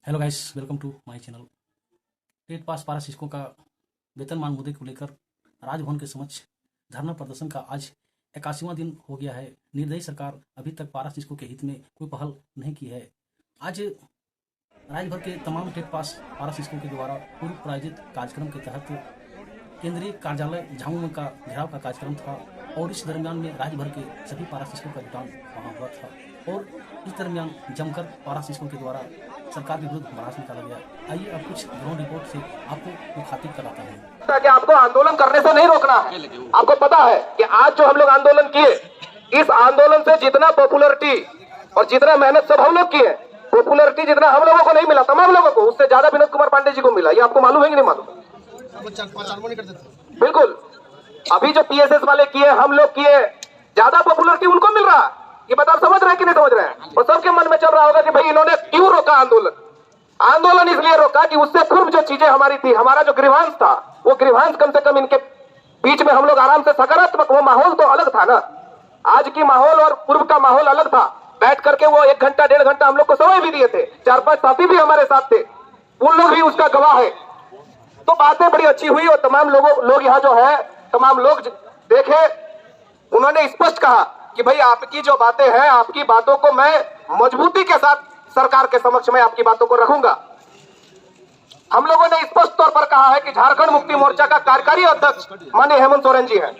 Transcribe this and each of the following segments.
Hello guys, welcome to my channel. TET pass पारा शिक्षकों का वेतनमान मुद्दे को लेकर राजभवन के समक्ष धरना प्रदर्शन का आज 81वां दिन हो गया है। निर्दयी सरकार अभी तक पारा शिक्षकों के हित में कोई पहल नहीं की है। आज राज्य भर के तमाम टेट पास पारा शिक्षकों के द्वारा पूर्व प्रायोजित कार्यक्रम के तहत केंद्रीय कार्यालय झामुमो का घेराव का कार्यक्रम था और इस दरमियान में राज्य भर के सभी पारा शिक्षकों का जुटान वहाँ हुआ था और इस दरमियान जमकर पारा शिक्षकों के द्वारा सरकार के विरुद्ध बरात निकाला गया। आइए अब कुछ ग्राउंड रिपोर्ट से आपको मुखातिब कराता हूँ। कि आपको आंदोलन करने से नहीं रोकना है। आपको पता है कि आज जो हम लोग आंदोलन किए, इस आंदोलन से जितना पॉपुलरिटी और जितना मेहनत सब हम लोग किए, पॉपुलरिटी जितना हम लोगों को नहीं मिला, तमाम लोगों को, उससे ज्यादा विनोद कुमार पांडे जी को मिला। ये आपको मालूम है कि नहीं मालूम? बिल्कुल। अभी जो पीएसएस वाले किए, हम लोग किए, ज्यादा पॉपुलरिटी उनको मिल रहा है। ये बात आप समझ रहे हैं कि नहीं समझ रहे हैं? और सबके मन में चल रहा होगा कि भाई इन्होंने क्यों रोका आंदोलन। आंदोलन इसलिए रोका कि उससे पूर्व जो चीजें हमारी थी, हमारा जो ग्रीवांस था, वो ग्रीवांस कम से कम इनके बीच में हम लोग आराम से सकारात्मक, वो माहौल तो अलग था ना। आज की माहौल और पूर्व का माहौल अलग था। बैठ करके वो 1 घंटा 1.5 घंटा हम लोग को समय भी दिए थे। 4-5 साथी भी हमारे साथ थे, उन लोग भी उसका गवाह है। तो बातें बड़ी अच्छी हुई और तमाम लोग यहाँ जो है, तमाम लोग देखे, उन्होंने स्पष्ट कहा कि भाई आपकी जो बातें हैं, आपकी बातों को मैं मजबूती के साथ सरकार के समक्ष में आपकी बातों को रखूंगा। हम लोगों ने स्पष्ट तौर पर कहा है कि झारखंड मुक्ति मोर्चा का कार्यकारी अध्यक्ष माननीय हेमंत सोरेन जी हैं।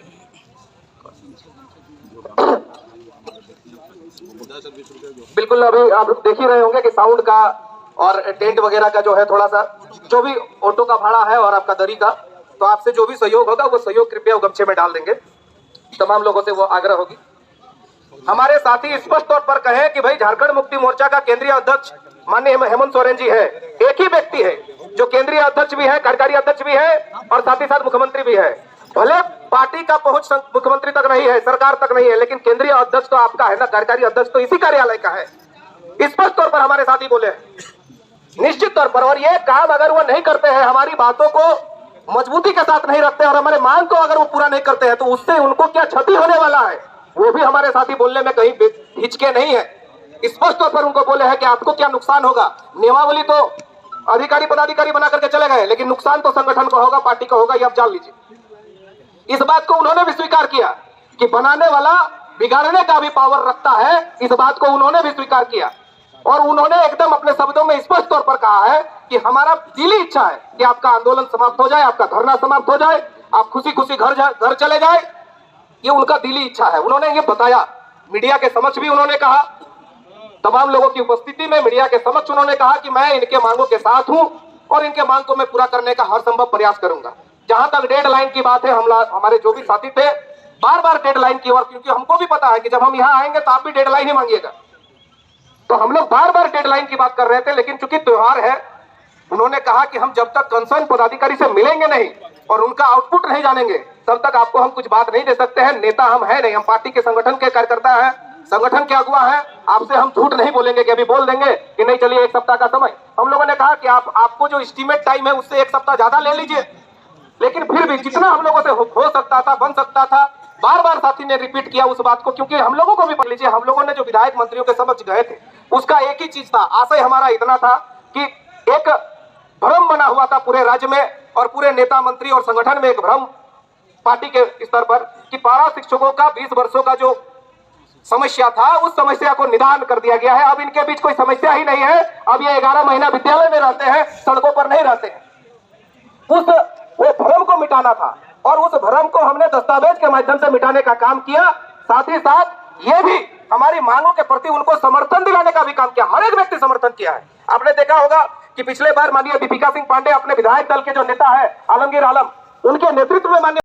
बिल्कुल, अभी आप देख ही रहे होंगे कि साउंड का और टेंट वगैरह का जो है, थोड़ा सा जो भी ऑटो का भाड़ा है और आपका दरी का, तो आपसे जो भी सहयोग होगा वो सहयोग कृपया गमछे में डाल देंगे। तमाम लोगों से वो आग्रह होगी। हमारे साथी स्पष्ट तौर पर कहें कि भाई झारखंड मुक्ति मोर्चा का केंद्रीय अध्यक्ष माननीय हेमंत सोरेन जी है। एक ही व्यक्ति है जो केंद्रीय अध्यक्ष भी है, कार्यकारी अध्यक्ष भी है और साथ ही साथ मुख्यमंत्री भी है। भले पार्टी का पहुंच मुख्यमंत्री तक नहीं है, सरकार तक नहीं है, लेकिन केंद्रीय अध्यक्ष तो आपका है ना, कार्यकारी अध्यक्ष तो इसी कार्यालय का है। स्पष्ट तौर पर हमारे साथी बोले निश्चित तौर पर। और ये काम अगर वो नहीं करते हैं, हमारी बातों को मजबूती के साथ नहीं रखते और हमारे मांग को अगर वो पूरा नहीं करते हैं, तो उससे उनको क्या क्षति होने वाला है, वो भी हमारे साथी बोलने में कहीं हिचके नहीं है। स्पष्ट तौर पर उनको बोले हैं कि आपको क्या नुकसान होगा। नियमावली तो अधिकारी पदाधिकारी बना करके चले गए, लेकिन नुकसान तो संगठन को होगा, पार्टी को होगा, ये आप जान लीजिए। इस बात को उन्होंने भी स्वीकार किया कि बनाने वाला बिगाड़ने का भी पावर रखता है। इस बात को उन्होंने भी स्वीकार किया और उन्होंने एकदम अपने शब्दों में स्पष्ट तौर पर कहा है कि हमारा दिली इच्छा है कि आपका आंदोलन समाप्त हो जाए, आपका धरना समाप्त हो जाए, आप खुशी खुशी घर चले जाए। ये उनका दिली इच्छा है। उन्होंने ये बताया, मीडिया के समक्ष भी उन्होंने कहा, तमाम लोगों की उपस्थिति में मीडिया के समक्ष उन्होंने कहा कि मैं इनके मांगों के साथ हूं और इनके मांग को मैं पूरा करने का हर संभव प्रयास करूंगा। जहां तक डेडलाइन की बात है, हमारे जो भी साथी थे बार बार डेडलाइन की, और क्योंकि हमको भी पता है कि जब हम यहाँ आएंगे तो आप भी डेडलाइन ही मांगिएगा, तो हम लोग बार बार डेडलाइन की बात कर रहे थे। लेकिन चूंकि त्योहार है, उन्होंने कहा कि हम जब तक कंसर्न पदाधिकारी से मिलेंगे नहीं और उनका आउटपुट नहीं जानेंगे, तब तक आपको हम कुछ बात नहीं दे सकते हैं। नेता हम है नहीं, हम पार्टी के संगठन के कार्यकर्ता हैं, संगठन के अगुवा हैं। आपसे हम झूठ नहीं बोलेंगे कि अभी बोल देंगे कि नहीं चलिए 1 सप्ताह का समय। हम लोगों ने कहा कि आपको जो एस्टीमेट टाइम है उससे 1 सप्ताह ज्यादा ले लीजिए, लेकिन फिर भी जितना हम लोगों से हो सकता था, बन सकता था, बार बार साथी ने रिपीट किया उस बात को। क्योंकि हम लोगों को भी पढ़ लीजिए, हम लोगों ने जो विधायक मंत्रियों के समक्ष गए थे, उसका एक ही चीज था, आशय हमारा इतना था कि एक भ्रम बना हुआ था पूरे राज्य में और पूरे नेता मंत्री और संगठन में एक भ्रम पार्टी के स्तर पर कि पारा शिक्षकों का 20 वर्षों का जो समस्या था, उस समस्या को निदान कर दिया गया है। अब इनके बीच कोई समस्या ही नहीं है। अब ये 11 महीना विद्यालय में रहते हैं, सड़कों पर नहीं रहते हैं। वो भ्रम को मिटाना था और उस भ्रम को हमने दस्तावेज के माध्यम से मिटाने का काम किया। साथ ही साथ ये भी हमारी मांगों के प्रति उनको समर्थन दिलाने का भी काम किया। हर एक व्यक्ति समर्थन किया है। आपने देखा होगा कि पिछले बार माननीय दीपिका सिंह पांडे अपने विधायक दल के जो नेता है आलमगीर आलम, उनके नेतृत्व में माननीय